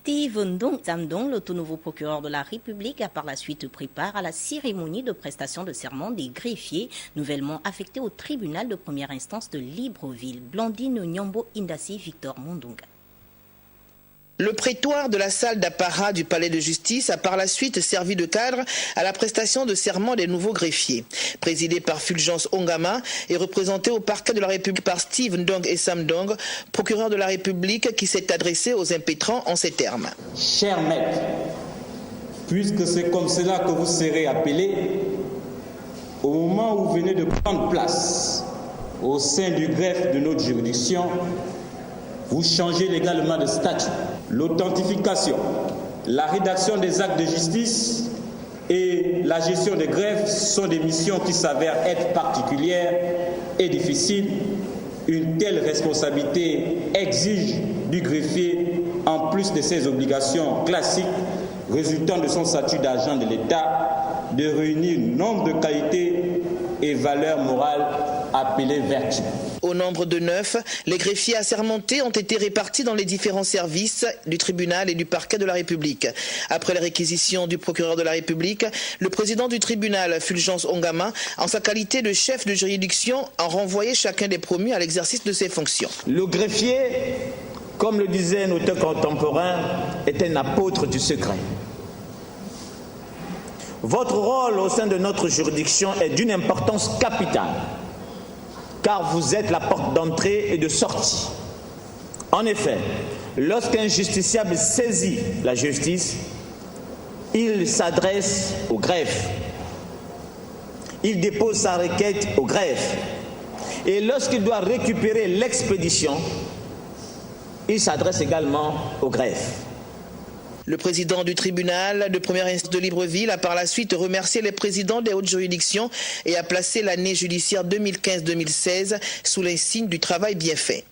Steve Ndong Zamdong, le tout nouveau procureur de la République, a par la suite pris part à la cérémonie de prestation de serment des greffiers nouvellement affectés au tribunal de première instance de Libreville. Blandine Nyambo Indasi, Victor Mondunga. Le prétoire de la salle d'apparat du palais de justice a par la suite servi de cadre à la prestation de serment des nouveaux greffiers. Présidé par Fulgence Ongama et représenté au parquet de la République par Steve Ndong Zamdong, procureur de la République, qui s'est adressé aux impétrants en ces termes. Chers maîtres, puisque c'est comme cela que vous serez appelés, au moment où vous venez de prendre place au sein du greffe de notre juridiction, vous changez légalement de statut. L'authentification, la rédaction des actes de justice et la gestion des greffes sont des missions qui s'avèrent être particulières et difficiles. Une telle responsabilité exige du greffier, en plus de ses obligations classiques résultant de son statut d'agent de l'État, de réunir nombre de qualités et valeurs morales appelées vertus. Au nombre de 9, les greffiers assermentés ont été répartis dans les différents services du tribunal et du parquet de la République. Après la réquisition du procureur de la République, le président du tribunal, Fulgence Ongama, en sa qualité de chef de juridiction, a renvoyé chacun des promus à l'exercice de ses fonctions. Le greffier, comme le disait un auteur contemporain, est un apôtre du secret. Votre rôle au sein de notre juridiction est d'une importance capitale, car vous êtes la porte d'entrée et de sortie. En effet, lorsqu'un justiciable saisit la justice, il s'adresse au greffe. Il dépose sa requête au greffe. Et lorsqu'il doit récupérer l'expédition, il s'adresse également au greffe. Le président du tribunal de première instance de Libreville a par la suite remercié les présidents des hautes juridictions et a placé l'année judiciaire 2015-2016 sous l'insigne du travail bien fait.